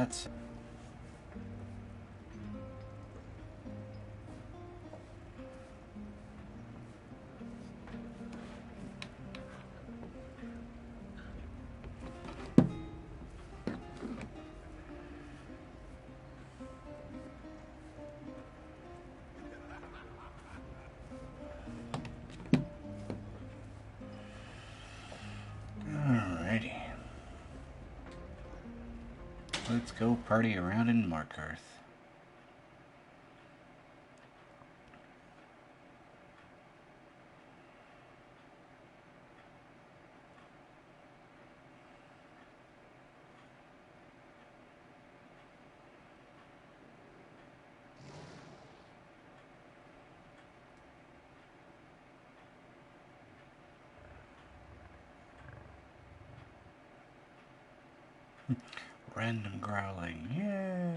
that's... Alrighty. Let's go party around in Markarth. Random growling, yay!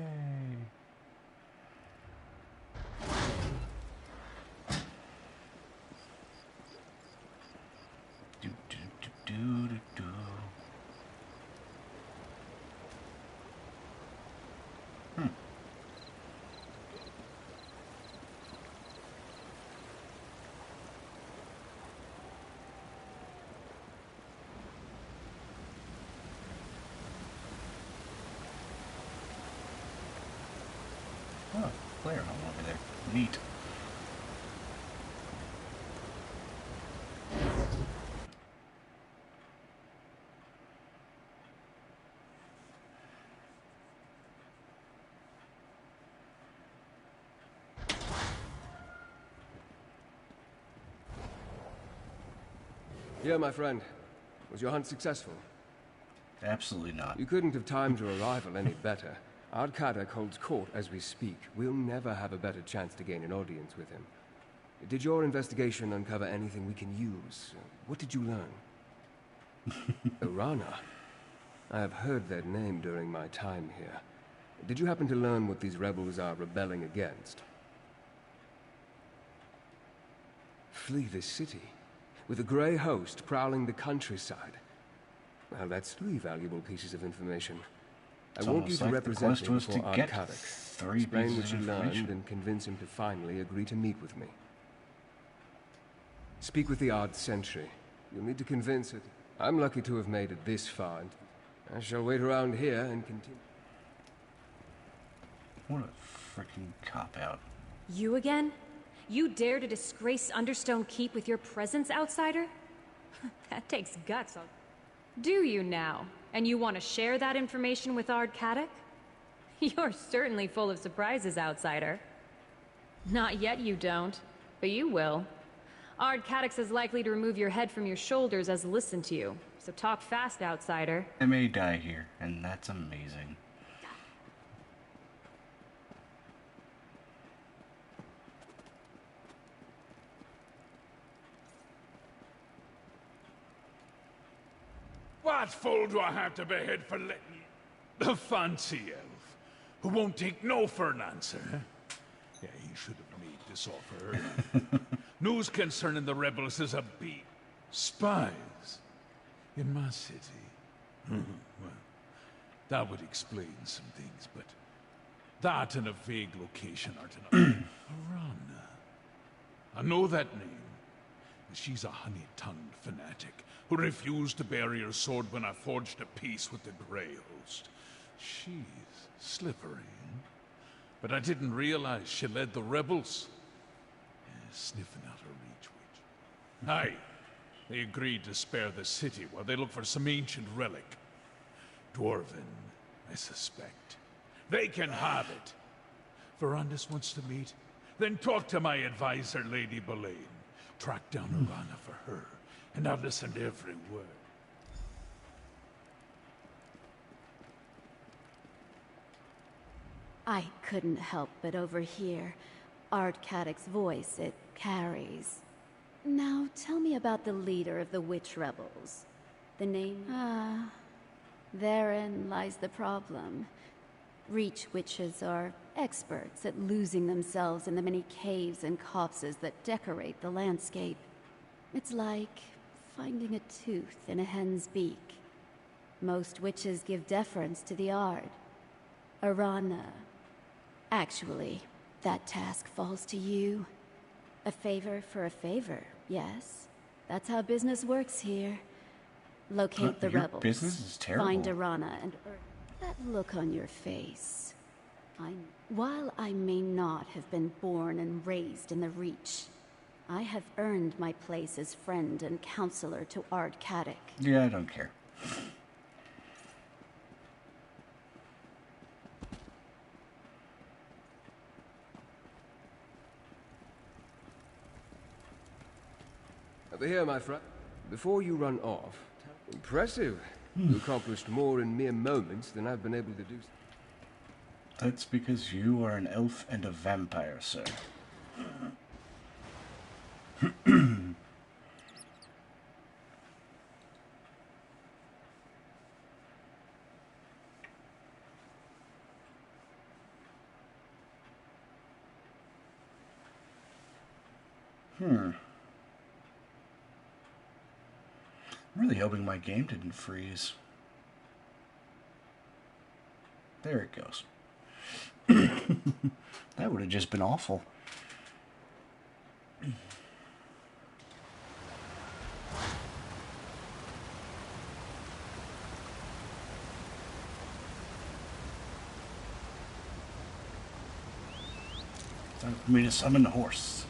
Do do do do do do. Oh, player home over there. Neat. Yeah, my friend. Was your hunt successful? Absolutely not. You couldn't have timed your arrival any better. Markarth holds court as we speak. We'll never have a better chance to gain an audience with him. Did your investigation uncover anything we can use? What did you learn? Orana? I have heard that name during my time here. Did you happen to learn what these rebels are rebelling against? Flee the city, with a grey host prowling the countryside. Well, that's 3 valuable pieces of information. I want you to represent me before Markarth. Explain what you learned and convince him to finally agree to meet with me. Speak with the Ard Sentry. You'll need to convince it. I'm lucky to have made it this far, and I shall wait around here and continue. What a freaking cop-out. You again? You dare to disgrace Understone Keep with your presence, outsider? That takes guts. Do you now? And you want to share that information with Ard Kadok? You're certainly full of surprises, outsider. Not yet you don't, but you will. Ard Kadok's as likely to remove your head from your shoulders as listen to you. So talk fast, outsider. I may die here, and that's amazing. What fool do I have to behead for letting the fancy elf, who won't take no for an answer? Yeah, he should have made this offer earlier. News concerning the rebels is a beat. Spies in my city. Well, that would explain some things, but that and a vague location aren't enough. Orana. I know that name. She's a honey-tongued fanatic who refused to bury her sword when I forged a peace with the Grey Host. She's slippery, but I didn't realize she led the rebels. Sniffing out her reach, witch. Aye, they agreed to spare the city while they look for some ancient relic. Dwarven, I suspect. They can have it. Verandis wants to meet, then talk to my advisor, Lady Boleyn. Track down Orana for her, and I'll listen to every word. I couldn't help but overhear Ard Kadok's voice. It carries. Now, tell me about the leader of the witch rebels. The name? Therein lies the problem. Reach witches are experts at losing themselves in the many caves and copses that decorate the landscape. It's like finding a tooth in a hen's beak. Most witches give deference to the Ard. Arana. Actually, that task falls to you. A favor for a favor, yes? That's how business works here. Locate the your rebels. business is terrible. Find Arana and that look on your face. While I may not have been born and raised in the Reach, I have earned my place as friend and counselor to Ard Kaddock. Yeah, I don't care. Over here, my friend. Before you run off, impressive. You accomplished more in mere moments than I've been able to do. That's because you are an elf and a vampire, sir. I'm really hoping my game didn't freeze. There it goes. That would have just been awful. Time for me to summon the horse.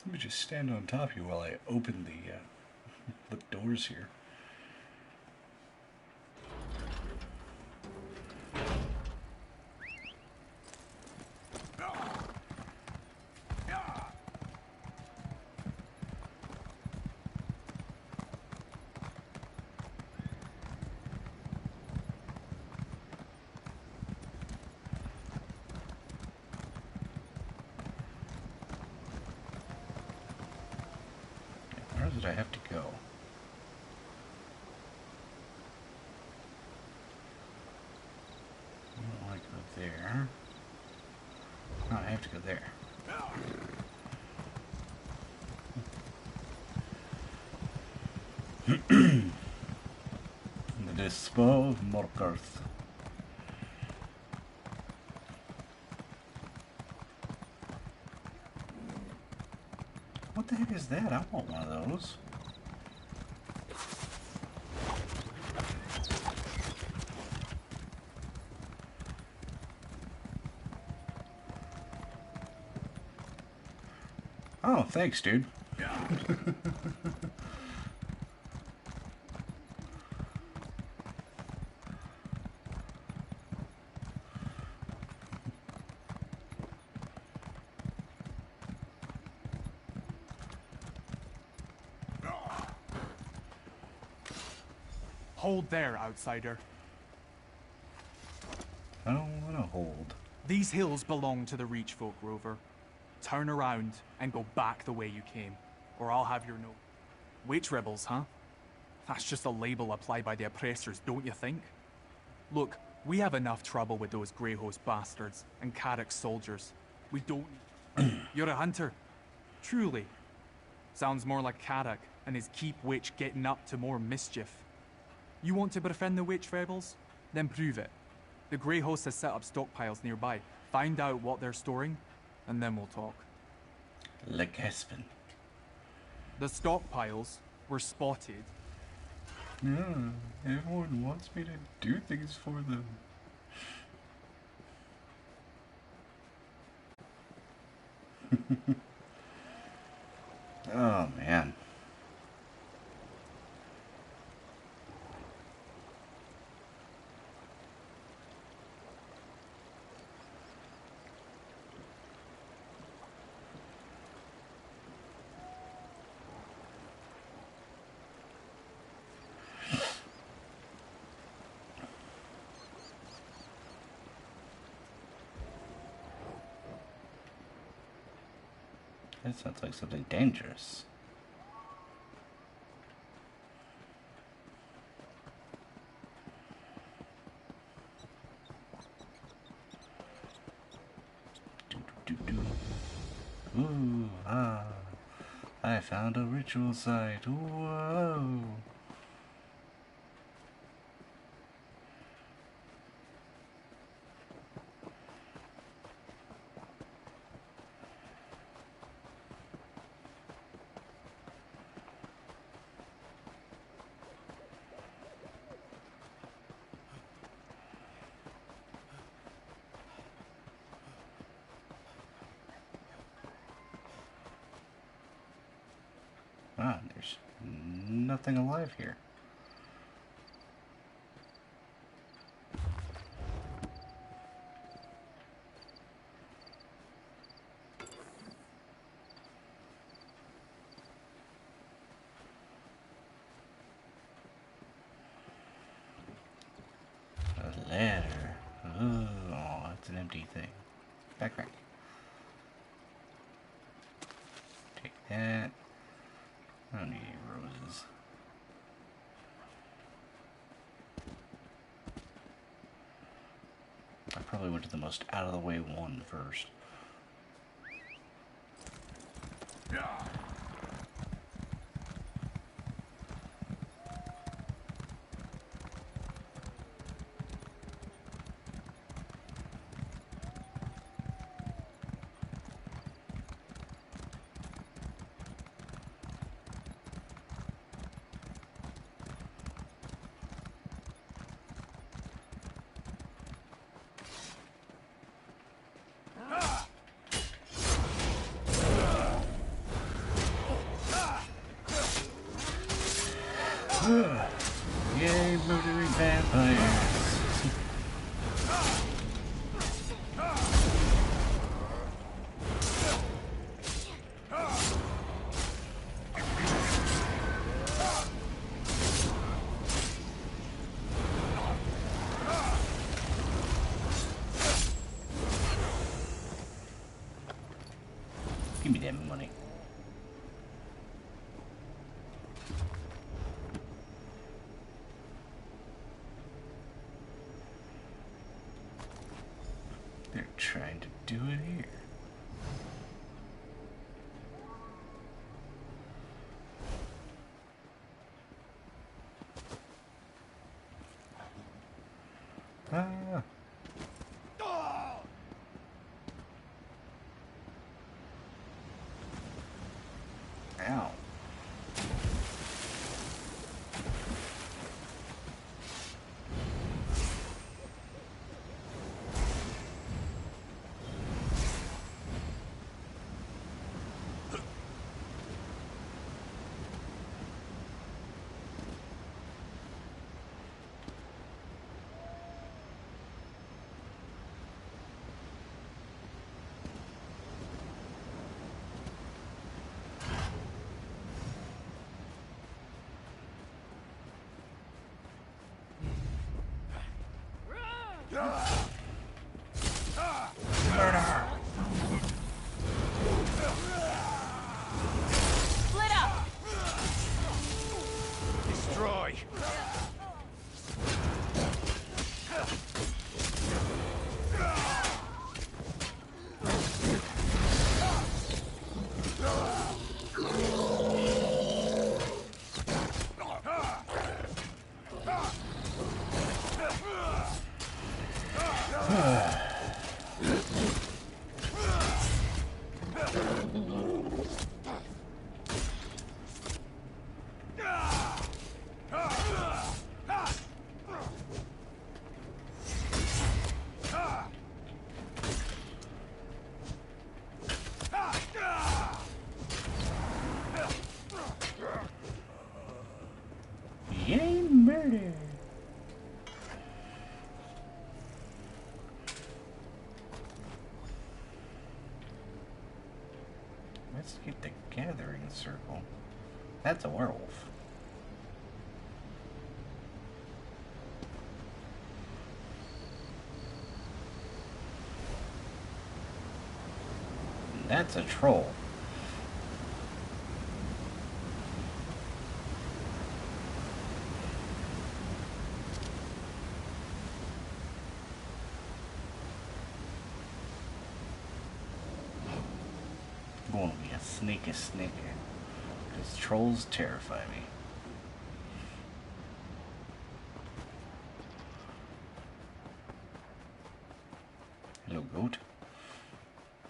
Let me just stand on top of you while I open the doors here. Where did I have to go? I don't want to go there. No, I have to go there. The Dispo of Markarth. What the heck is that? I want one of those. Oh, thanks, dude. Hold there, outsider. I don't want to hold. These hills belong to the Reach folk, Rover. Turn around and go back the way you came, or I'll have your note. Witch rebels, huh? That's just a label applied by the oppressors, don't you think? Look, we have enough trouble with those Grey Host bastards and Kaddock's soldiers. We don't... You're a hunter. Truly. Sounds more like Kaddock and his keep witch getting up to more mischief. You want to befriend the witch rebels? Then prove it. The Grey Host has set up stockpiles nearby. Find out what they're storing, and then we'll talk. Like Aspen. The stockpiles were spotted. Yeah, everyone wants me to do things for them. Oh, man. That sounds like something dangerous. I found a ritual site. Whoa. Ah, there's nothing alive here. A ladder. Oh, it's an empty thing. Backpack. Take that. I don't need any roses. I probably went to the most out of the way one first. Yay, murdering vampires! Give me that money. They're trying to do it here. Ah. Ow. Murder! Split up! Destroy! Yay, murder! Let's get the gathering circle. That's a werewolf. That's a troll. Gonna be a sneaky sneaky. These trolls terrify me. Hello, goat.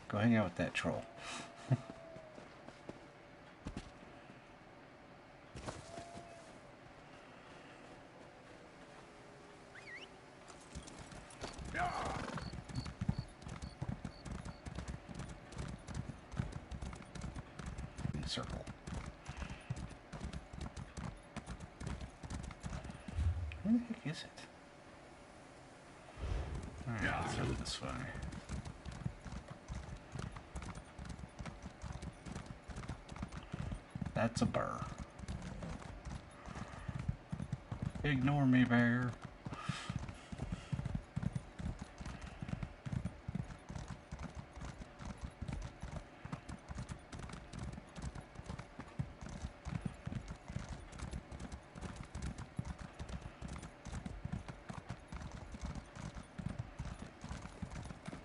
Go hang out with that troll. Circle. Where the heck is it? Alright, let's go this way. That's a burr. Ignore me, bear.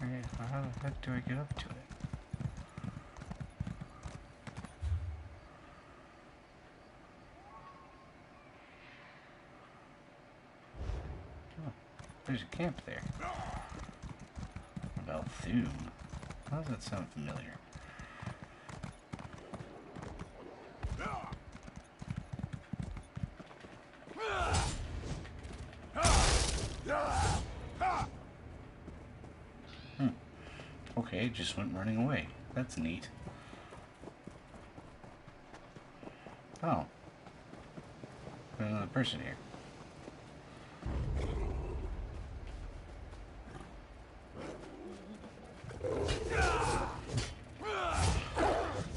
Alright, how the heck do I get up to it? Oh, there's a camp there. Balthoom. How does that sound familiar? Okay, it just went running away. That's neat. Oh. There's another person here.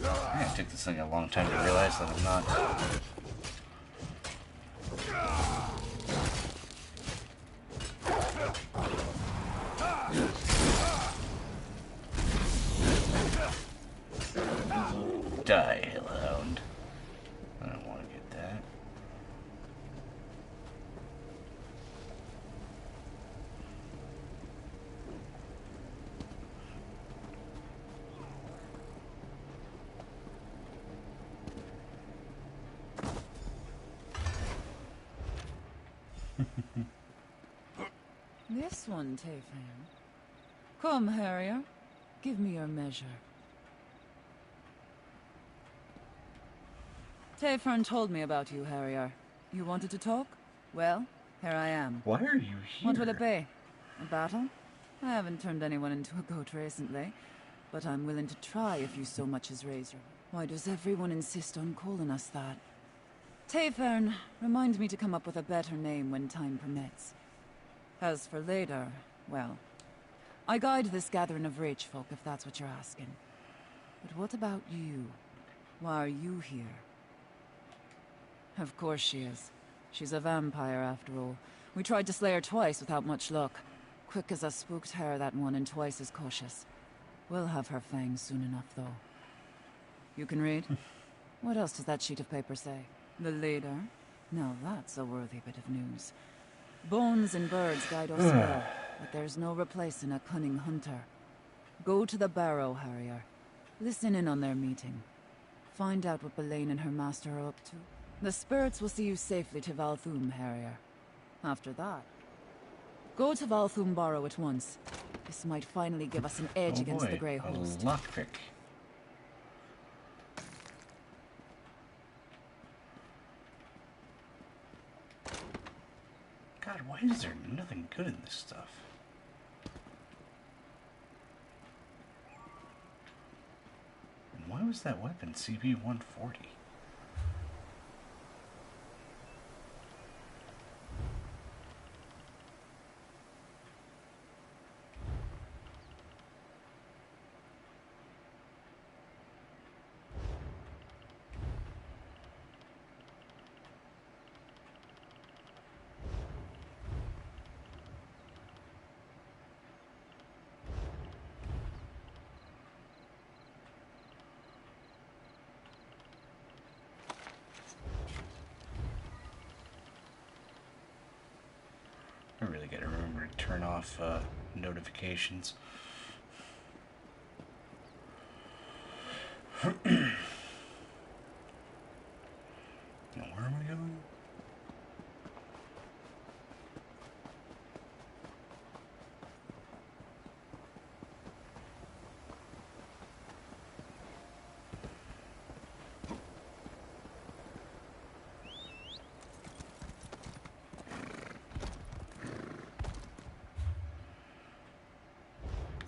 Yeah, it took this thing a long time to realize that I'm not... Die, hellhound. I don't want to get that. This one, Tayfan. Come, Harrier. Give me your measure. Tayfern told me about you, Harrier. You wanted to talk? Well, here I am. Why are you here? What will it be? A battle? I haven't turned anyone into a goat recently, but I'm willing to try if you so much as raise your... Why does everyone insist on calling us that? Tayfern, remind me to come up with a better name when time permits. As for later, well, I guide this gathering of rich folk if that's what you're asking. But what about you? Why are you here? Of course she is. She's a vampire, after all. We tried to slay her twice without much luck. Quick as a spooked hare, that one, and twice as cautious. We'll have her fangs soon enough, though. You can read? What else does that sheet of paper say? The leader? Now that's a worthy bit of news. Bones and birds guide us well, but there's no replacing a cunning hunter. Go to the barrow, Harrier. Listen in on their meeting. Find out what Belaine and her master are up to. The spirits will see you safely to Valthoom, Harrier. After that, go to Valthoom Barrow at once. This might finally give us an edge against the Grey Host. A lockpick. God, why is there nothing good in this stuff? And why was that weapon CP-140? I really gotta remember to turn off notifications. Now, where am I going?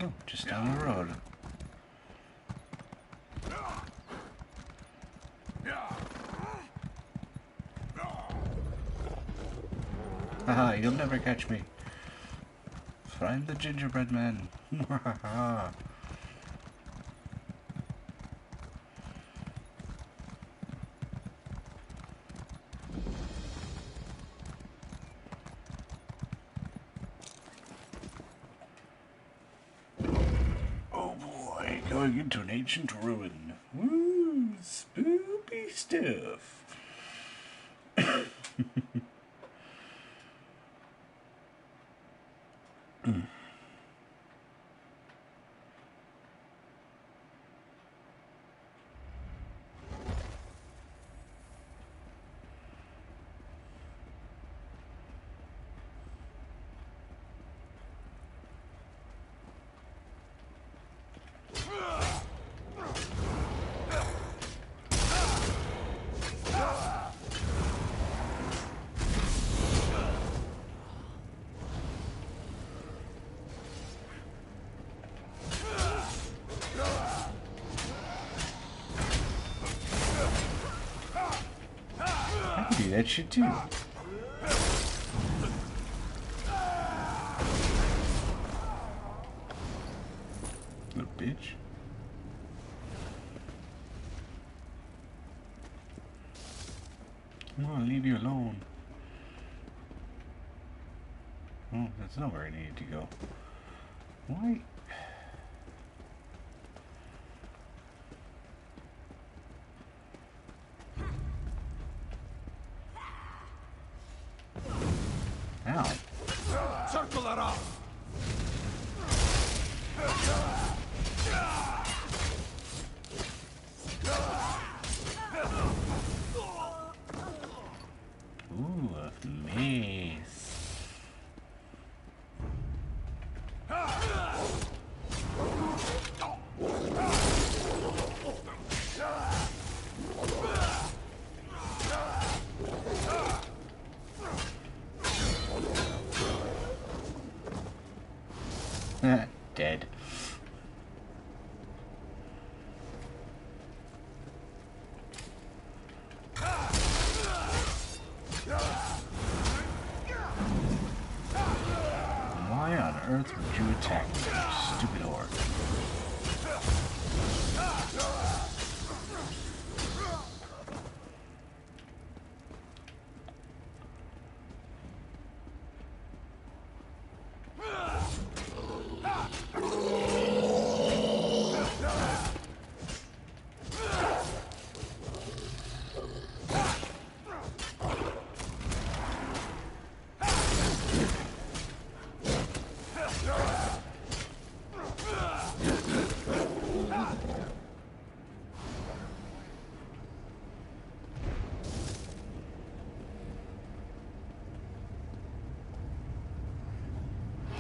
Oh, just down the road. Haha, you'll never catch me. For I'm the gingerbread man. Oh boy, going into an ancient ruin. Woo, spooky stuff. I can do that shit too. Little bitch. I'm gonna leave you alone. Oh, that's not where I needed to go. Why? Ow. Circle it off! Ooh, a mace. Dead. Why on earth would you attack me, you stupid whore?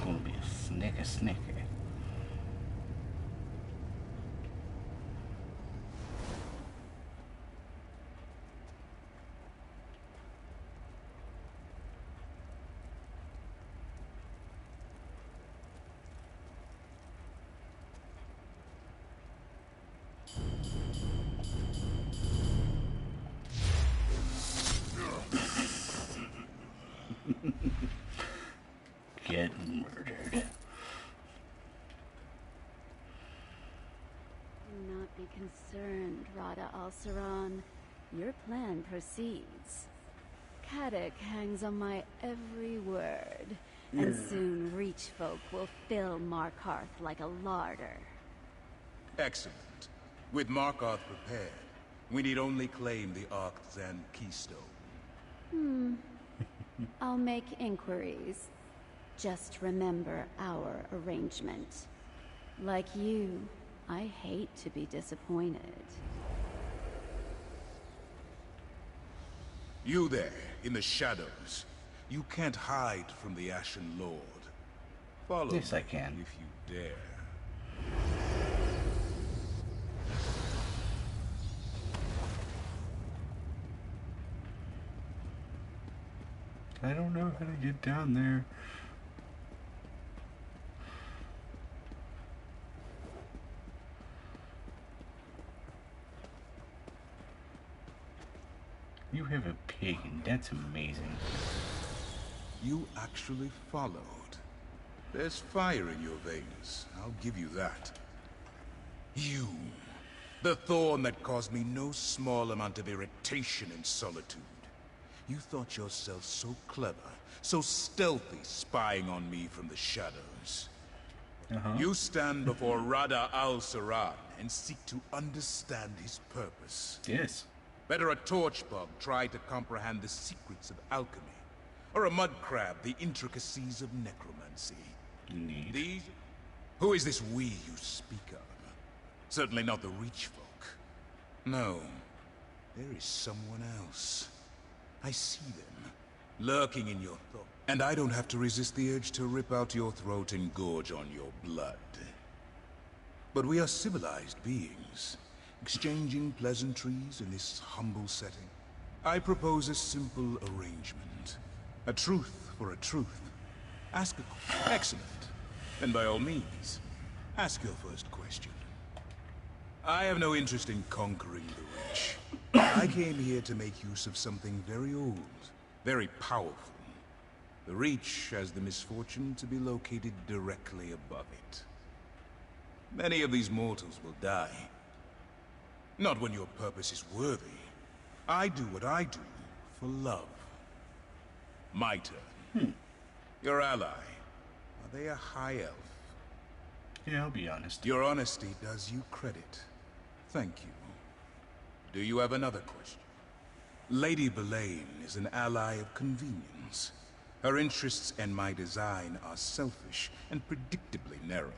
Gonna be a snicker. Get murdered. Do not be concerned, Rada al-Saran. Your plan proceeds. Kadek hangs on my every word, and soon Reach folk will fill Markarth like a larder. Excellent. With Markarth prepared, we need only claim the Arcthan keystone. I'll make inquiries. Just remember our arrangement. Like you, I hate to be disappointed. You there, in the shadows. You can't hide from the Ashen Lord. Follow Yes, I me can. if you dare. I don't know how to get down there. You have a pig, and that's amazing. You actually followed. There's fire in your veins, I'll give you that. You, the thorn that caused me no small amount of irritation and solitude. You thought yourself so clever, so stealthy, spying on me from the shadows. You stand before Rada al-Saran and seek to understand his purpose. Yes. Better a torchbug try to comprehend the secrets of alchemy, or a mud crab the intricacies of necromancy. Indeed. These... Who is this we you speak of? Certainly not the Reach folk. No, there is someone else. I see them, lurking in your thought. And I don't have to resist the urge to rip out your throat and gorge on your blood. But we are civilized beings, exchanging pleasantries in this humble setting. I propose a simple arrangement. A truth for a truth. Ask a... Excellent. Then by all means, ask your first question. I have no interest in conquering the rich. I came here to make use of something very old, very powerful. The Reach has the misfortune to be located directly above it. Many of these mortals will die. Not when your purpose is worthy. I do what I do for love. My turn. Your ally. Are they a high elf? Yeah, I'll be honest. Your honesty does you credit. Thank you. Do you have another question? Lady Belaine is an ally of convenience. Her interests and my design are selfish and predictably narrow.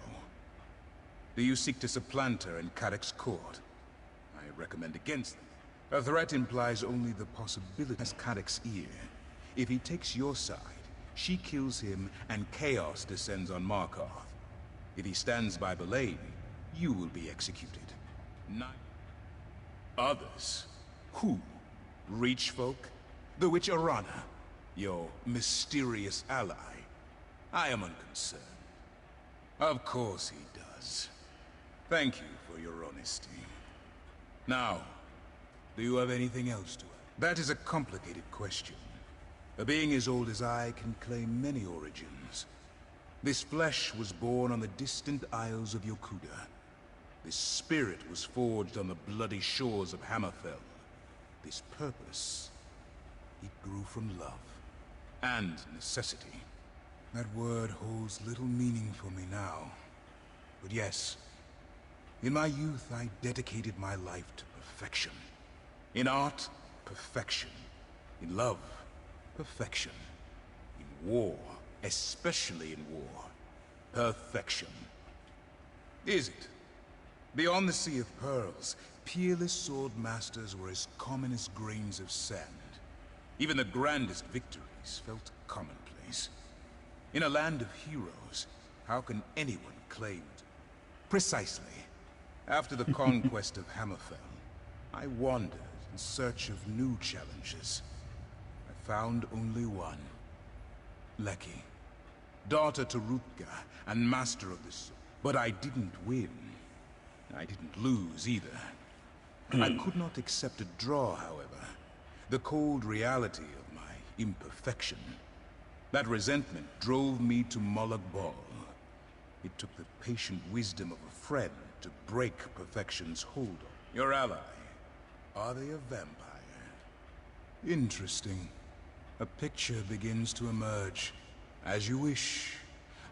Do you seek to supplant her in Kadek's court? I recommend against them. A threat implies only the possibility as Kadek's ear. If he takes your side, she kills him and chaos descends on Markarth. If he stands by Belaine, you will be executed. None. Others? Who? Reach folk? The witch Arana? Your mysterious ally? I am unconcerned. Of course he does. Thank you for your honesty. Now, do you have anything else to add? That is a complicated question. A being as old as I can claim many origins. This flesh was born on the distant isles of Yokuda. This spirit was forged on the bloody shores of Hammerfell. This purpose, it grew from love. And necessity. That word holds little meaning for me now. But yes, in my youth I dedicated my life to perfection. In art, perfection. In love, perfection. In war, especially in war, perfection. Is it? Beyond the Sea of Pearls, peerless sword masters were as common as grains of sand. Even the grandest victories felt commonplace. In a land of heroes, how can anyone claim to... Precisely. After the conquest of Hammerfell, I wandered in search of new challenges. I found only one. Lecky. Daughter to Rutka and master of the sword. But I didn't win. I didn't lose either. I could not accept a draw, however. The cold reality of my imperfection. That resentment drove me to Molag Bal. It took the patient wisdom of a friend to break perfection's hold on. Your ally, are they a vampire? Interesting. A picture begins to emerge. As you wish.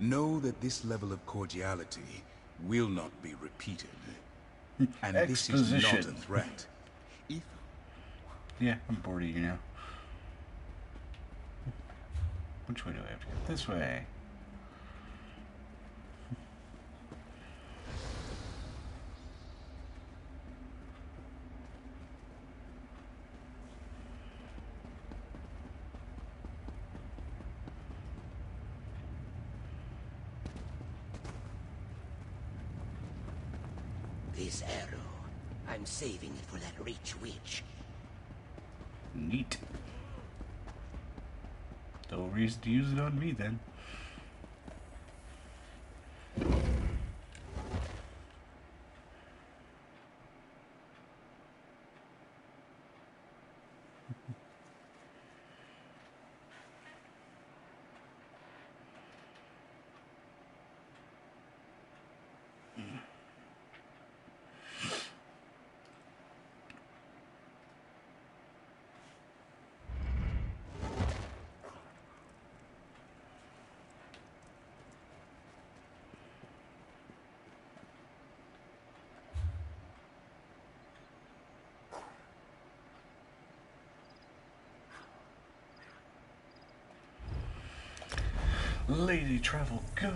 Know that this level of cordiality will not be repeated. And this is not a threat. If... Yeah, I'm bored of you now. Which way do I have to go? This way. This arrow, I'm saving it for that rich witch. Neat. No reason to use it on me then. Lady Travel, go!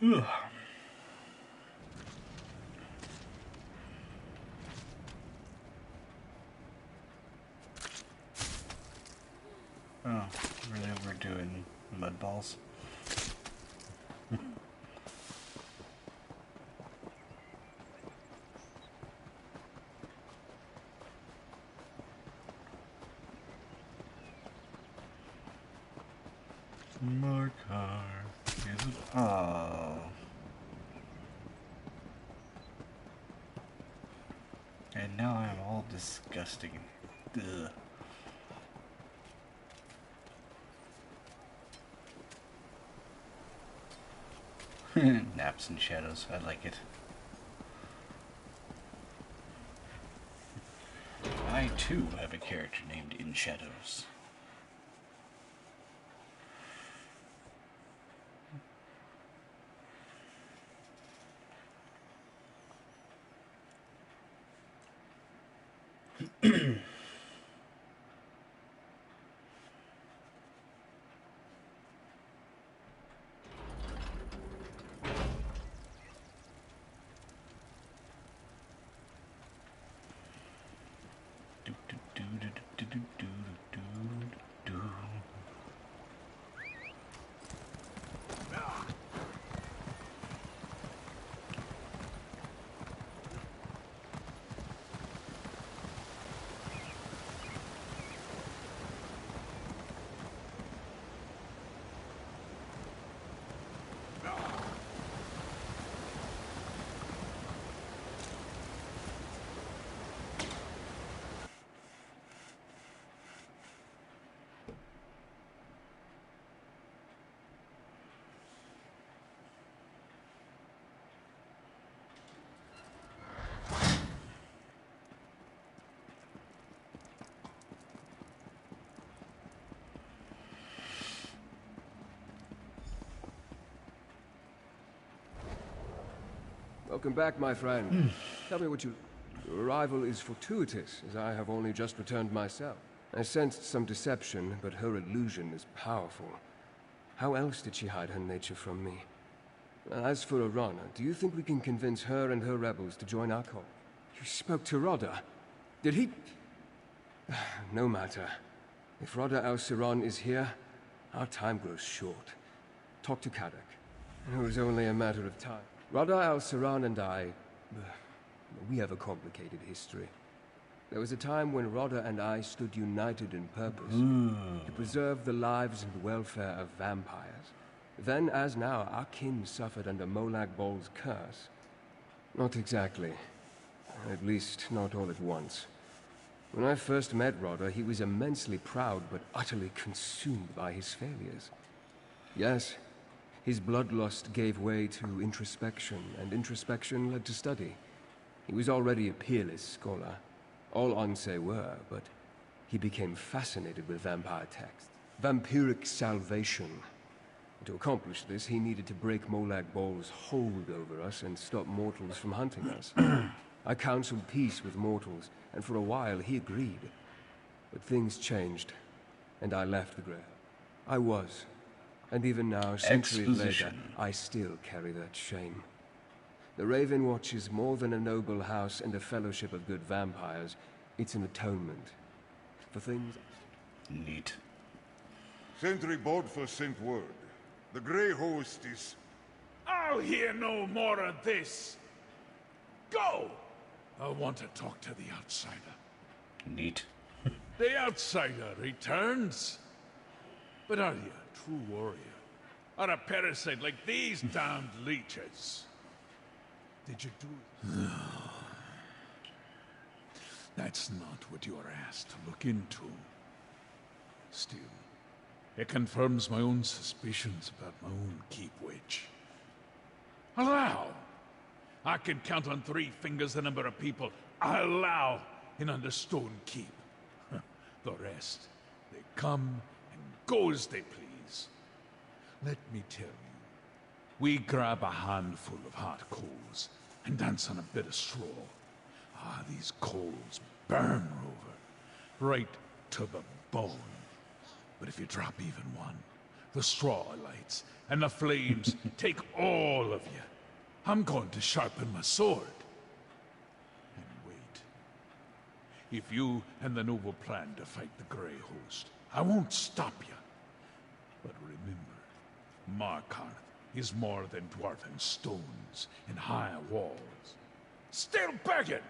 Ugh. Oh, really overdoing mud balls. Markarth is it? Oh. And now I'm all disgusting. Ugh. Naps and shadows. I like it. I too have a character named In Shadows. Welcome back, my friend. Tell me what you... Your arrival is fortuitous, as I have only just returned myself. I sensed some deception, but her illusion is powerful. How else did she hide her nature from me? As for Arana, do you think we can convince her and her rebels to join our cause? You spoke to Rodda. Did he... No matter. If Rodda al-Siran is here, our time grows short. Talk to Kadak. It was only a matter of time. Rodda al-Siran and I... we have a complicated history. There was a time when Rodda and I stood united in purpose to preserve the lives and welfare of vampires. Then, as now, our kin suffered under Molag Bol's curse. Not exactly. At least, not all at once. When I first met Rodda, he was immensely proud but utterly consumed by his failures. Yes, his bloodlust gave way to introspection, and introspection led to study. He was already a peerless scholar. All Onse were, but he became fascinated with vampire texts. Vampiric salvation. To accomplish this, he needed to break Molag Bol's hold over us and stop mortals from hunting us. I counseled peace with mortals, and for a while he agreed. But things changed, and I left the Grey. I was. And even now, centuries later, I still carry that shame. The Raven Watch is more than a noble house and a fellowship of good vampires. It's an atonement for things... Neat. Sentry board for sent word. The Grey Host is... I'll hear no more of this. Go! I want to talk to the outsider. Neat. The outsider returns. But are you a true warrior? Or a parasite like these damned leeches? Did you do it? That's not what you are asked to look into. Still, it confirms my own suspicions about my own keep witch. Allow! I can count on 3 fingers the number of people I allow in Understone Keep. The rest, they come and go as they please. Let me tell you, we grab a handful of hot coals and dance on a bit of straw. Ah, these coals burn, Rover, right to the bone. But if you drop even one, the straw lights and the flames take all of you. I'm going to sharpen my sword. And wait. If you and the noble plan to fight the Grey Host, I won't stop you. But remember, Markarth is more than dwarven stones and high walls. Still begging!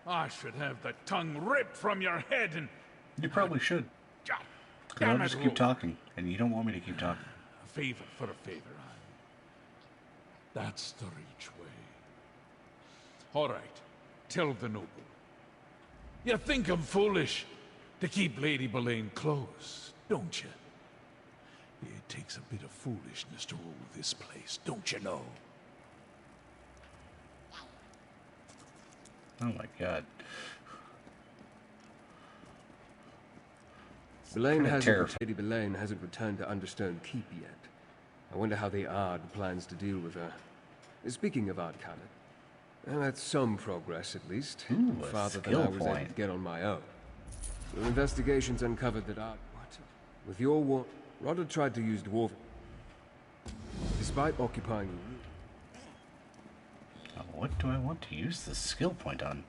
I should have the tongue ripped from your head and... You probably should. God I'll damn just it, keep Rover. talking, and you don't want me to keep talking. A favor for a favor, Anne. That's the Reach way. All right, tell the noble. You think I'm foolish to keep Lady Boleyn close, don't you? It takes a bit of foolishness to rule this place, don't you know? Oh my god. Lady Boleyn hasn't returned to Understone Keep yet. I wonder how the Ard plans to deal with her. Speaking of Ardcana, that's some progress at least. Ooh, Farther than skill I was able point. to get on my own. Your investigations uncovered that Ard... What? With your war... Rodder tried to use dwarf... Despite occupying... Now, what do I want to use this skill point on?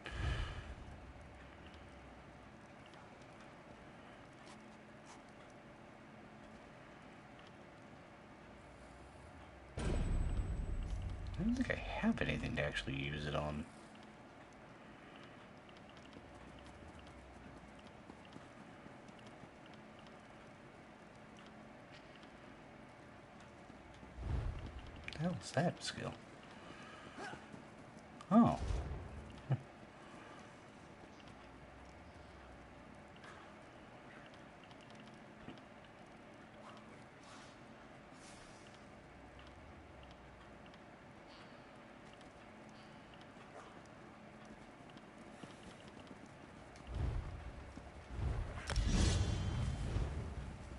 I don't think I have anything to actually use it on. What the hell is that skill? Oh.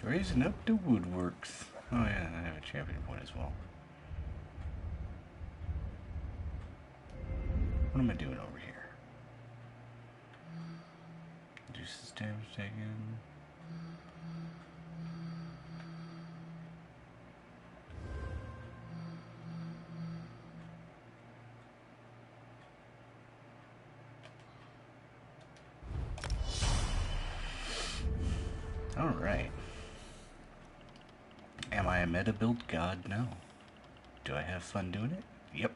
Raising up the woodworks. Oh yeah, I have a champion point as well. What am I doing over here? Reduces damage taken. Alright. Am I a meta build god? No. Do I have fun doing it? Yep.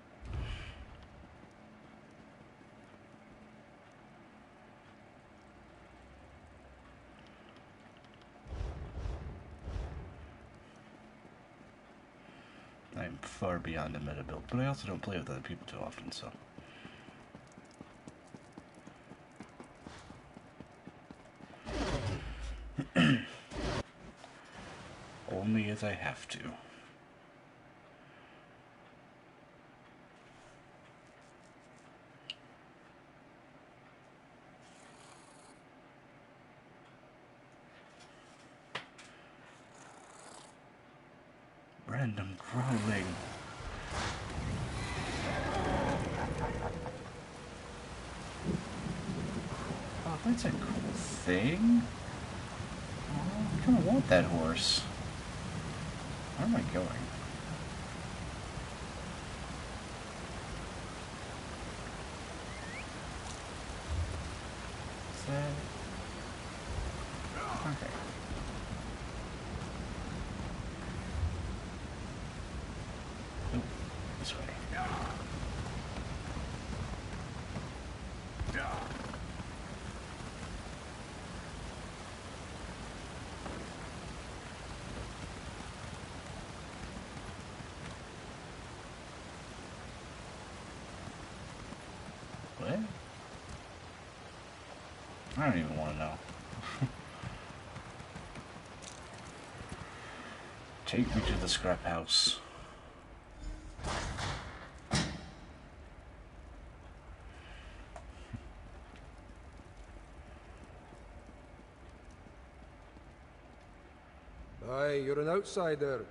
I'm far beyond a meta build, but I also don't play with other people too often, so. Only as I have to. Random growling. Oh, that's a cool thing. Oh, I kind of want that horse. Where am I going? that? Okay. Nope. This way. What? I don't even want to know. Take me to the scrap house. Aye, you're an outsider.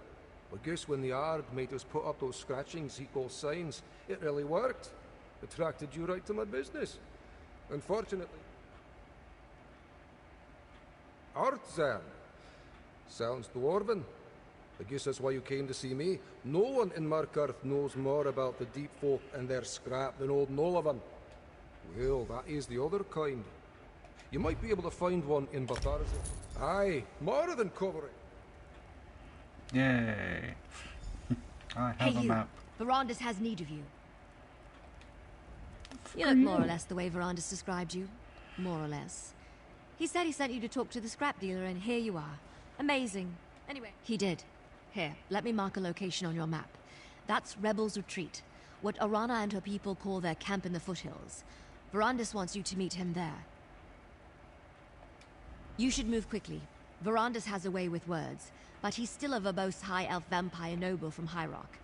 I guess when the Ard made us put up those scratchings he calls signs, it really worked. Attracted you right to my business. Unfortunately... Artzan. Sounds dwarven. I guess that's why you came to see me. No one in Markarth knows more about the deep folk and their scrap than old Nolavan. Well, that is the other kind. You might be able to find one in Batharza. Aye, more than covering. Yay. I have a map. Verandis has need of you. You look more or less the way Verandis described you. More or less. He said he sent you to talk to the scrap dealer, and here you are. Amazing. Anyway, he did. Here, let me mark a location on your map. That's Rebel's Retreat, what Arana and her people call their camp in the foothills. Verandis wants you to meet him there. You should move quickly. Verandis has a way with words, but he's still a verbose high elf vampire noble from High Rock,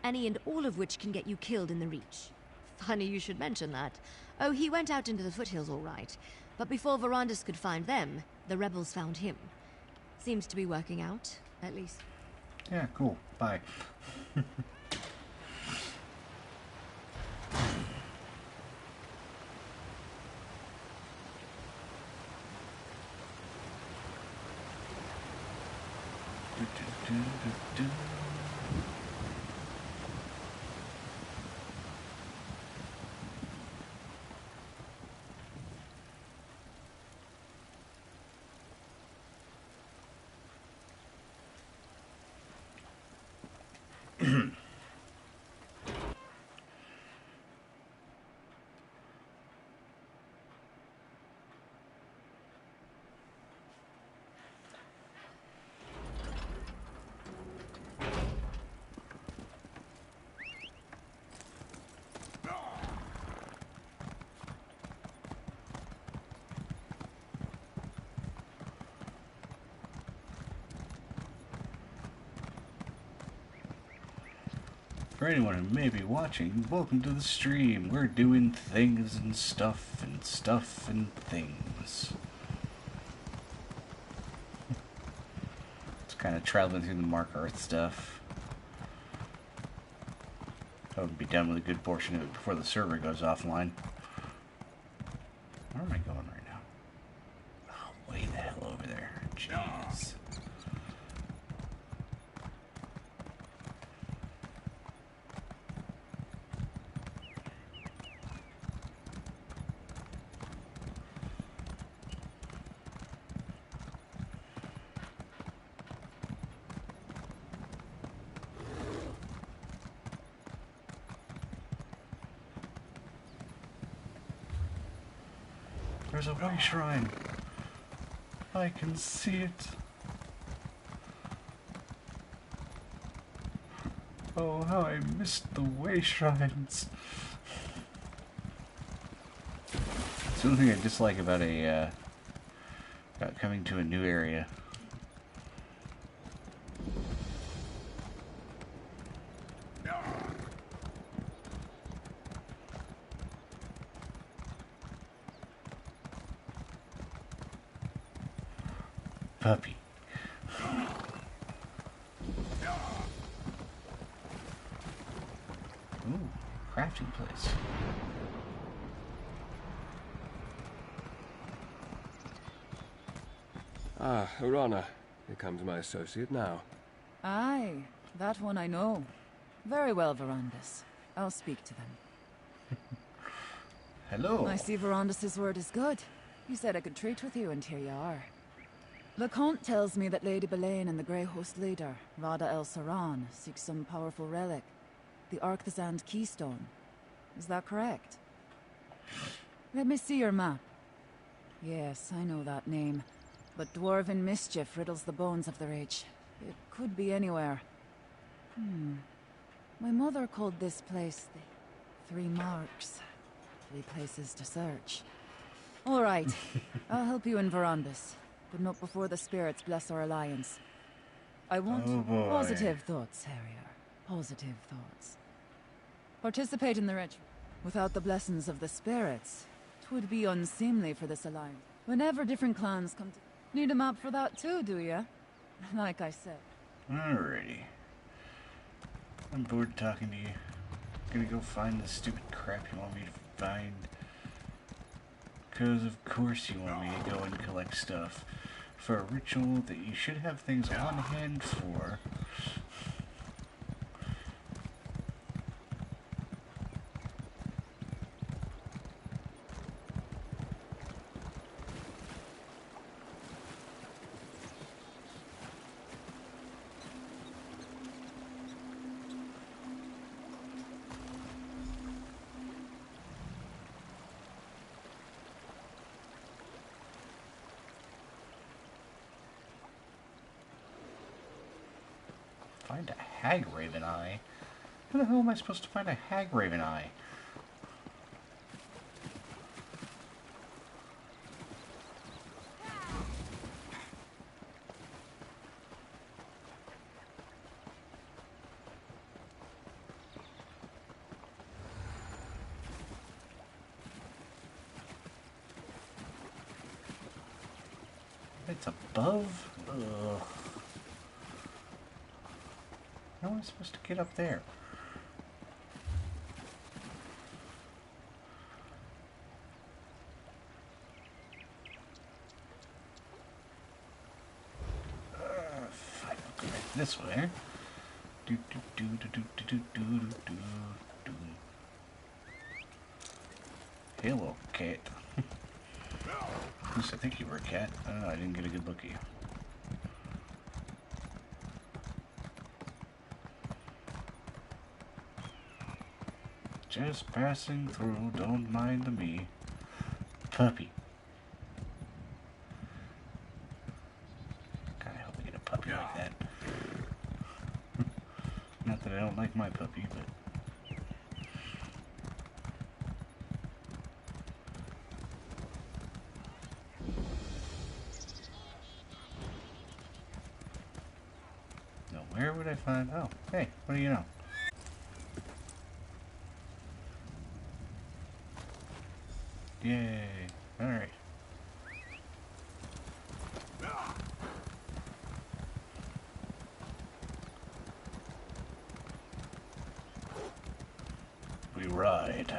any and all of which can get you killed in the Reach. Funny you should mention that. Oh, he went out into the foothills all right, but before Verandis could find them, the rebels found him. Seems to be working out, at least. Yeah, cool. Bye. For anyone who may be watching, welcome to the stream. We're doing things and stuff and things. It's kind of traveling through the Markarth stuff. I would be done with a good portion of it before the server goes offline. Where am I going right now? Oh, way the hell over there. Jeez. There's a way shrine. I can see it. Oh, how I missed the way shrines. It's the only thing I dislike about about coming to a new area. Puppy. Ooh, crafting place. Ah, Arana. Here comes my associate now. Aye, that one I know. Very well, Verandis. I'll speak to them. Hello. I see Verandis' word is good. He said I could treat with you, and here you are. The Count tells me that Lady Belaine and the Grey Host leader, Rada El Saran, seek some powerful relic. The Arcthazand Keystone. Is that correct? Let me see your map. Yes, I know that name. But dwarven mischief riddles the bones of the Reach. It could be anywhere. My mother called this place the Three Marks. 3 places to search. All right. I'll help you in Verandis. But not before the spirits bless our alliance. I want positive thoughts, Harrier. Positive thoughts. Participate in the ritual. Without the blessings of the spirits, 'twould be unseemly for this alliance. Whenever different clans come to... Need a map for that too, do ya? Like I said. Alrighty. I'm bored talking to you. Gonna go find the stupid crap you want me to find. Because of course you want me to go and collect stuff for a ritual that you should have things on hand for. Find a hag raven eye? How the hell am I supposed to find a hag raven eye? It's above? Ugh. How am I supposed to get up there? Fine, I'll go right this way. Do do do do do do do do do do. Hey, little cat. At least I think you were a cat. I don't know, I didn't get a good look at you. Just passing through, don't mind me. Puppy. God, I hope I get a puppy like that. Not that I don't like my puppy, but... Now, where would I find... Oh, hey, what do you know? Yay. Alright. We ride.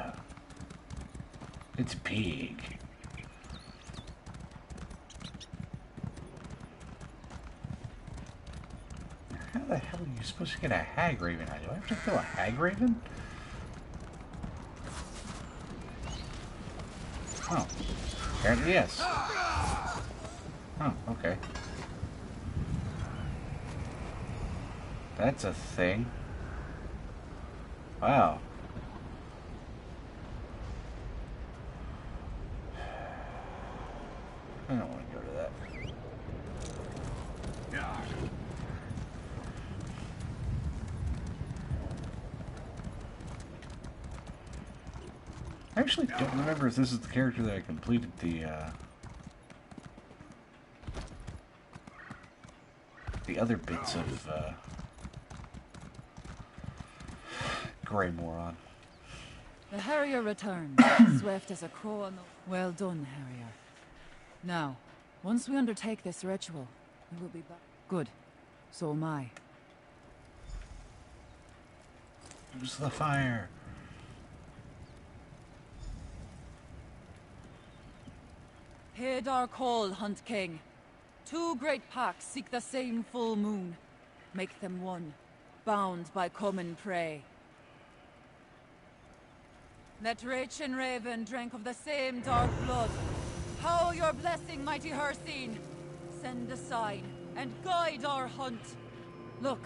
It's big. How the hell are you supposed to get a hag raven? Do I have to kill a hag raven? Oh, apparently yes. Oh, okay. That's a thing. Wow. I don't want to go to that. I actually don't remember if this is the character that I completed the other bits of Greymore on. The Harrier returns, swift as a crow on the... Well done, Harrier. Now, once we undertake this ritual, we will be back. Good. So am I. Use the fire. Heed our call, Hunt King. 2 great packs seek the same full moon. Make them one, bound by common prey. Let Rach and Raven drink of the same dark blood. Howl your blessing, mighty Hircine. Send a sign and guide our hunt. Look,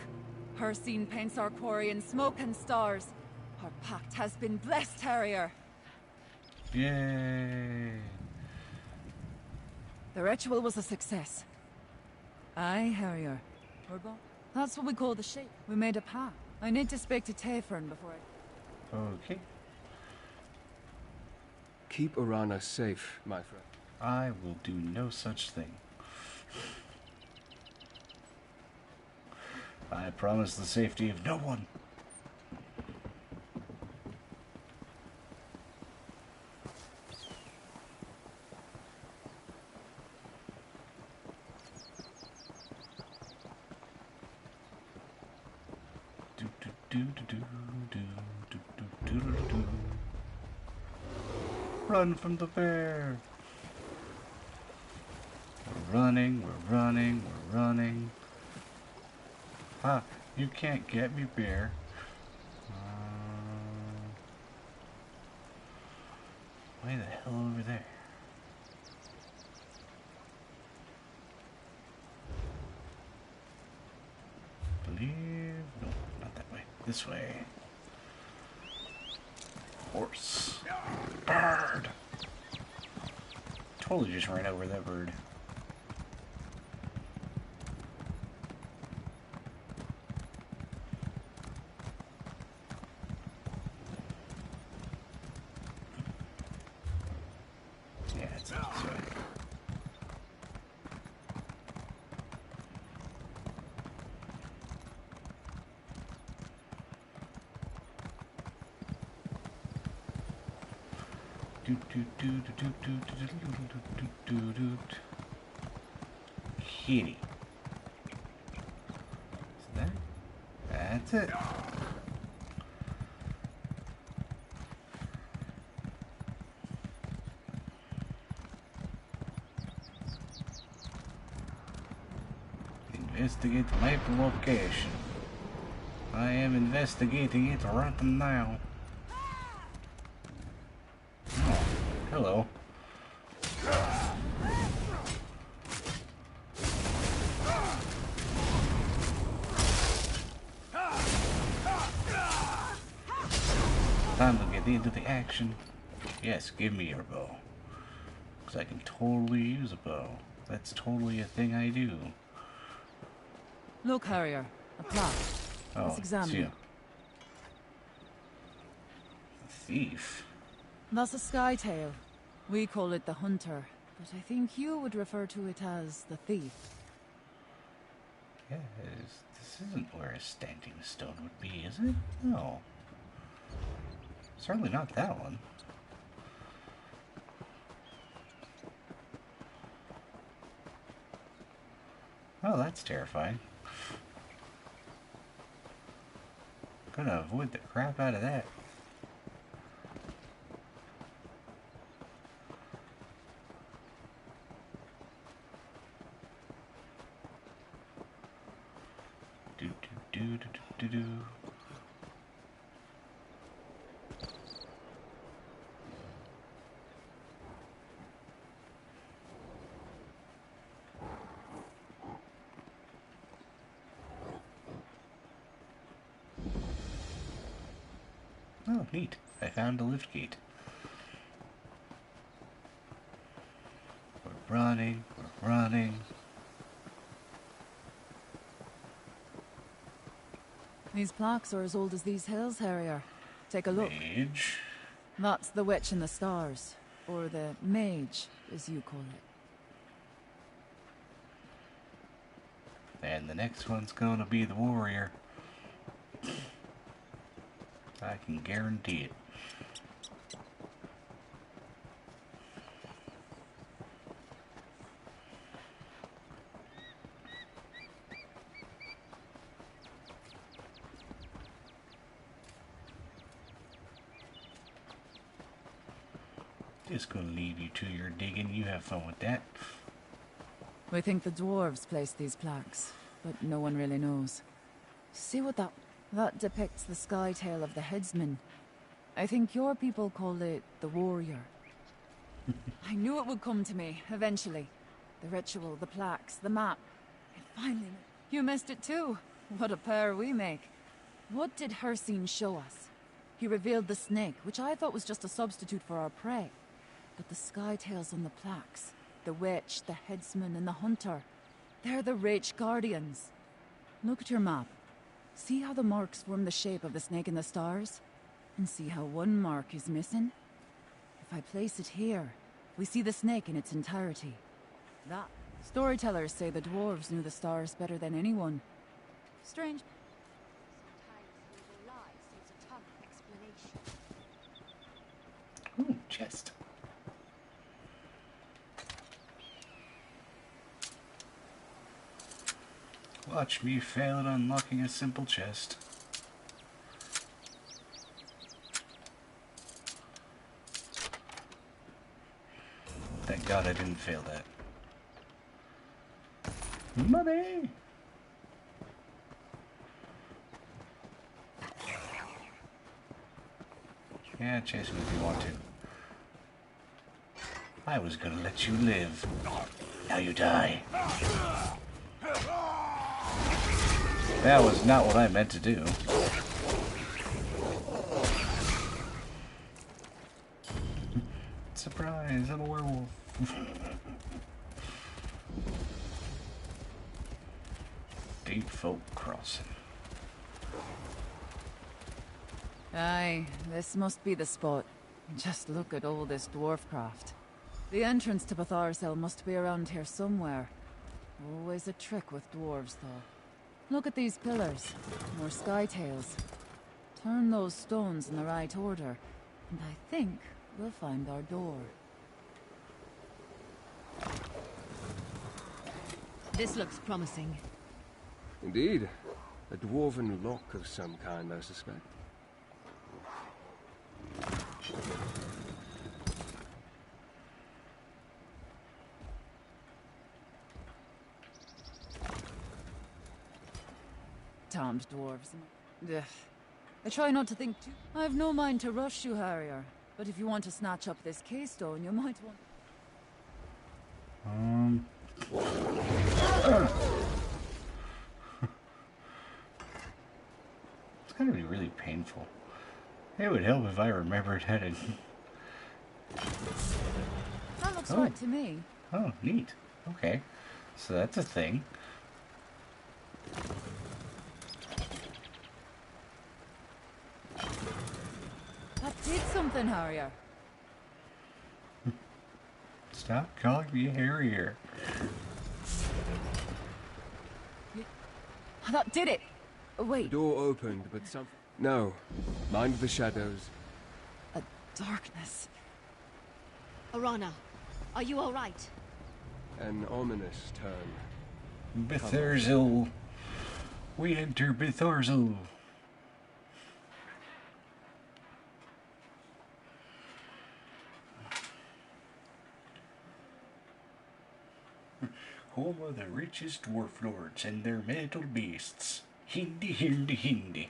Hircine paints our quarry in smoke and stars. Our pact has been blessed, Harrier. Yay! The ritual was a success. Aye, Harrier. That's what we call the shape. We made a pact. I need to speak to Tayfern before I... Okay. Keep Orana safe, my friend. I will do no such thing. I promise the safety of no one. Run from the bear! We're running, we're running, we're running. Ha! You can't get me, bear. Way the hell over there? No, not that way. This way. Horse. Bird! Totally just ran over that bird. Yeah, it's this way. Kitty. Is that? That's it. Investigate the map location. I am investigating it right now. Oh, hello. Time to get into the action. Yes, give me your bow. Because I can totally use a bow. That's totally a thing I do. Look, Harrier. A plaque. Oh, Let's examine it. Thief. That's a skytail. We call it the hunter, but I think you would refer to it as the thief. Yes, this isn't where a standing stone would be, is it? No. Certainly not that one. Oh, that's terrifying. Gonna avoid the crap out of that. Do do do do do do. Oh, neat. I found a lift gate. We're running, we're running. These plaques are as old as these hills, Harrier. Take a look. Mage. That's the witch in the stars, or the mage, as you call it. And the next one's gonna be the warrior. I can guarantee it. Just gonna leave you to your digging. You have fun with that. We think the dwarves placed these plaques, but no one really knows. See what that depicts the skytail of the headsman. I think your people call it the warrior. I knew it would come to me, eventually. The ritual, the plaques, the map. And finally, you missed it too. What a pair we make. What did Hircine show us? He revealed the snake, which I thought was just a substitute for our prey. But the skytails on the plaques, the witch, the headsman, and the hunter, they're the Wraith Guardians. Look at your map. See how the marks form the shape of the snake in the stars? And see how one mark is missing? If I place it here, we see the snake in its entirety. That. Storytellers say the dwarves knew the stars better than anyone. Strange. Ooh, chest. Watch me fail at unlocking a simple chest. Thank God I didn't fail that. Money! Yeah, chase me if you want to. I was gonna let you live. Now you die. That was not what I meant to do. Surprise, I'm a werewolf. Deep Folk Crossing. Aye, this must be the spot. Just look at all this dwarf craft. The entrance to Betharsel must be around here somewhere. Always a trick with dwarves, though. Look at these pillars. More skytails. Turn those stones in the right order, and I think we'll find our door. This looks promising. Indeed. A dwarven lock of some kind, I suspect. Damned dwarves. Ugh. I try not to think too. I've no mind to rush you, Harrier. But if you want to snatch up this keystone, you might want... It's gonna be really painful. It would help if I remembered how to... That looks right to me. Oh, neat. Okay. So that's a thing. That did something, Harrier. Stop calling me Harrier. That did it! Wait. The door opened, but some... No. Mind the shadows. A darkness. Arana, are you all right? An ominous turn. Betharsel. We enter Betharsel. Home of the richest dwarf lords and their metal beasts. Hindi, hindi, hindi.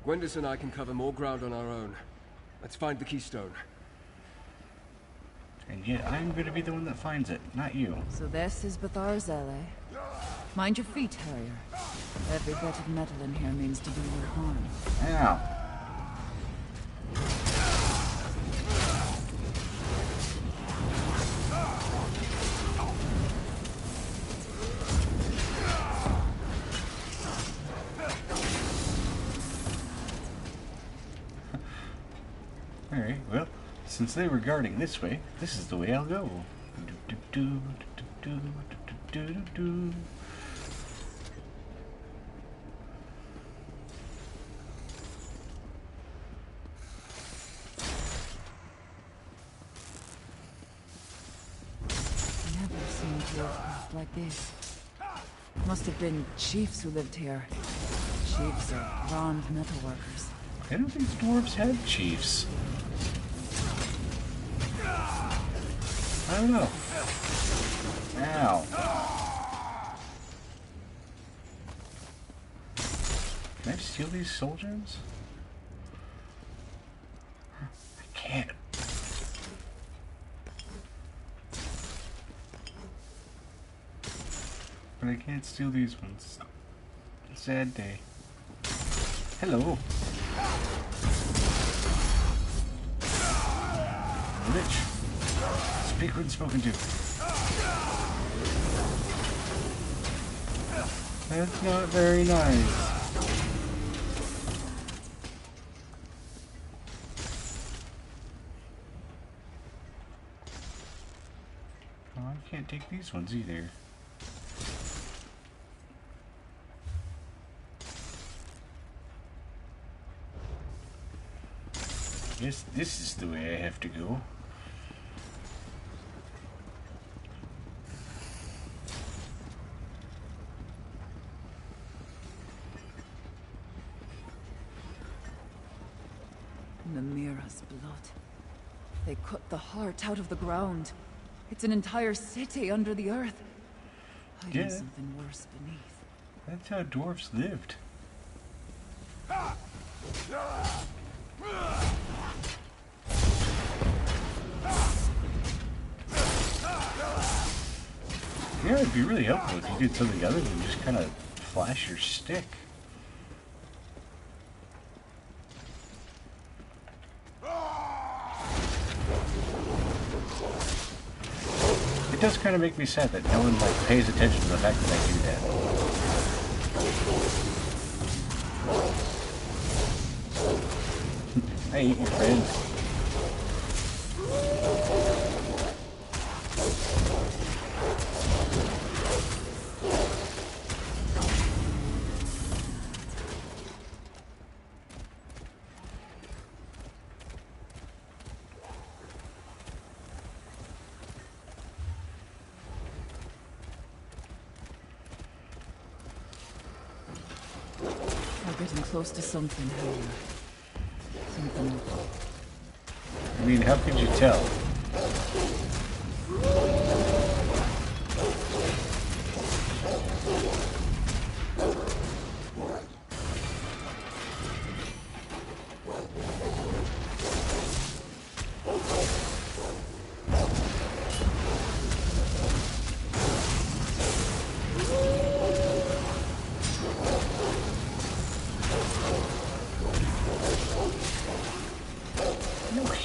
Gwendis and I can cover more ground on our own. Let's find the keystone. And yet I'm going to be the one that finds it, not you. So this is Betharsel, eh? Mind your feet, Harrier. Every bit of metal in here means to do you harm. Ow. Alright, well, since they were guarding this way, this is the way I'll go. Never seen dwarfcraft like this. Must have been chiefs who lived here. Chiefs are grand metalworkers. I don't think dwarves had chiefs. I don't know. Ow. Can I steal these soul gems? I can't. But I can't steal these ones. Sad day. Hello. Lich. Speak when spoken to. That's not very nice. Oh, I can't take these ones either. Guess this is the way I have to go. Namira's blood. They cut the heart out of the ground. It's an entire city under the earth. Hiding something worse beneath. That's how dwarves lived. Yeah, it'd be really helpful if you did something other than just kind of flash your stick. It does kind of make me sad that no one like pays attention to the fact that I do that. I ate your friend. Getting close to something here. Something. I mean, how could you tell?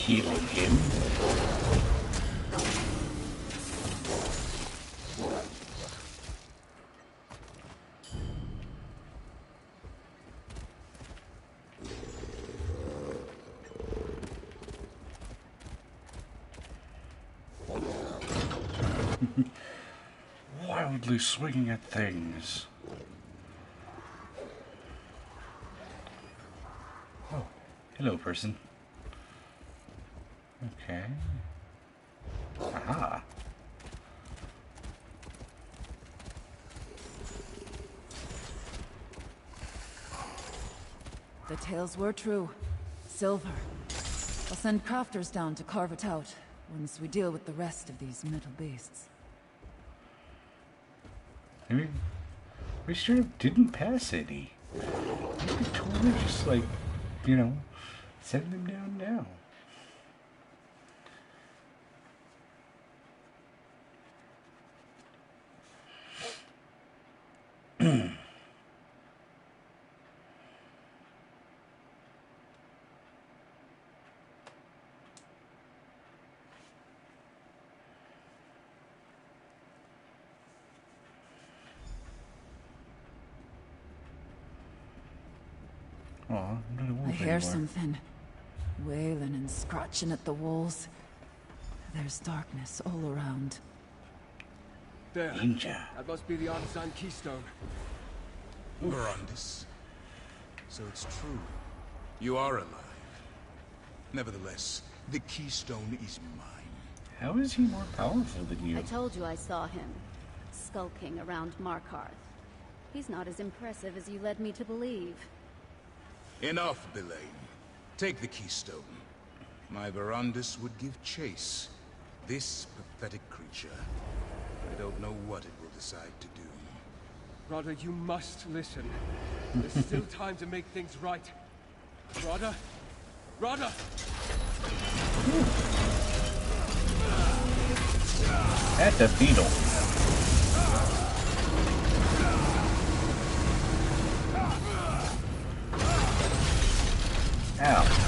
Healing him. Wildly swinging at things. Oh, hello, person. Okay. Aha. The tales were true. Silver. I'll send crafters down to carve it out once we deal with the rest of these metal beasts. I mean, we sure didn't pass any. We could totally just, like, you know, send them down now. Oh, I hear something. Wailing and scratching at the walls. There's darkness all around. There. Danger. That must be the Artisan Keystone. Verandis. So it's true. You are alive. Nevertheless, the Keystone is mine. How is he more powerful than you? I told you I saw him, skulking around Markarth. He's not as impressive as you led me to believe. Enough, Belaine. Take the Keystone. My Verandis would give chase. This pathetic creature. I don't know what it will decide to do. Rada, you must listen. There's still time to make things right. Rada? Rada! That's a beetle. Ow.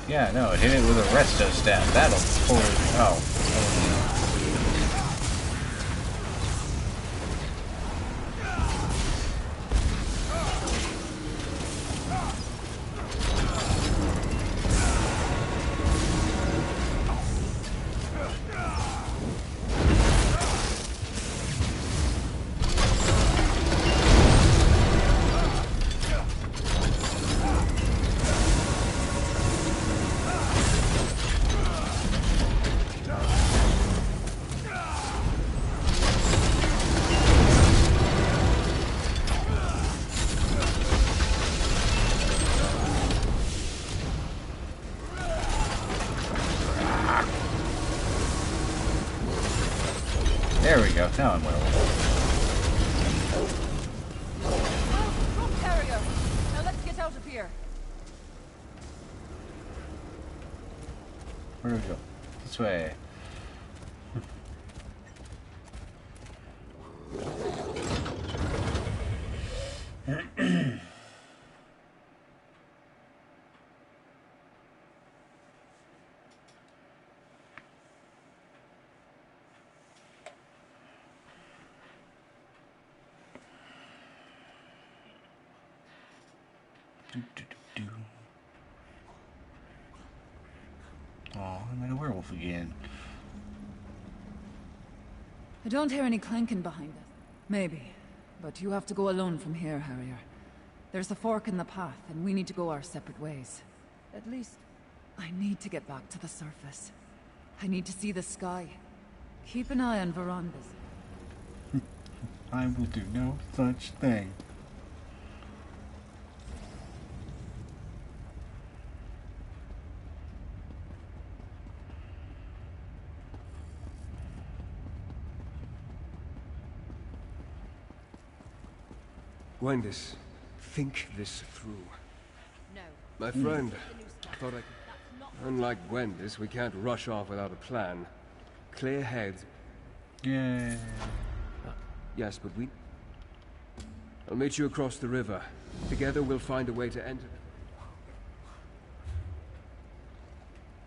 Yeah, no, hit it with a resto stab. That'll totally. Oh. There we go. Now I'm well. Drop carrier. Now let's get out of here. Where do we go? This way. Oh, I'm a werewolf again. I don't hear any clanking behind us. Maybe. But you have to go alone from here, Harrier. There's a fork in the path, and we need to go our separate ways. At least, I need to get back to the surface. I need to see the sky. Keep an eye on verandas. I will do no such thing. Gwendis, think this through. No. My friend, I thought I could... Unlike Gwendis, we can't rush off without a plan. Clear heads. Yeah. Yes, but we... I'll meet you across the river. Together we'll find a way to enter...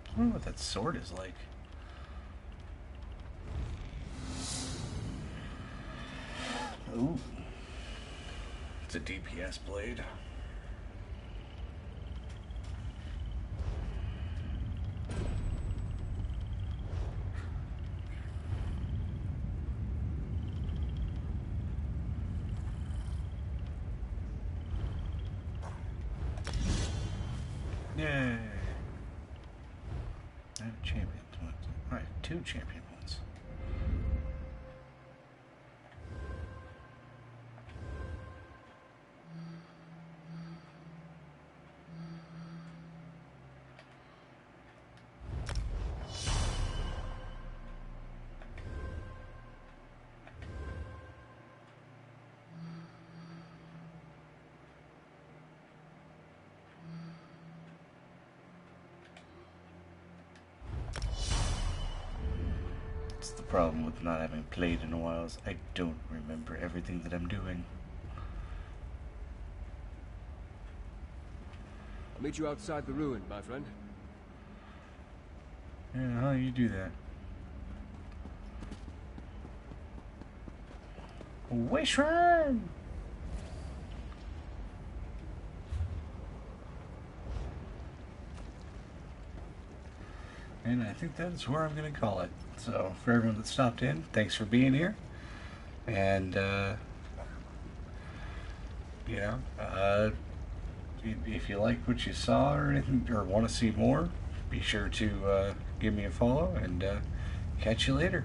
I wonder what that sword is like. Ooh. It's a DPS blade. Yay! I have a champion. Alright, 2 champion ones. The problem with not having played in a while is I don't remember everything that I'm doing. I'll meet you outside the ruin, my friend. Yeah, how do you do that? Wish run! And I think that's where I'm going to call it. So, for everyone that stopped in, thanks for being here. And, if you like what you saw or anything, or want to see more, be sure to give me a follow, and catch you later.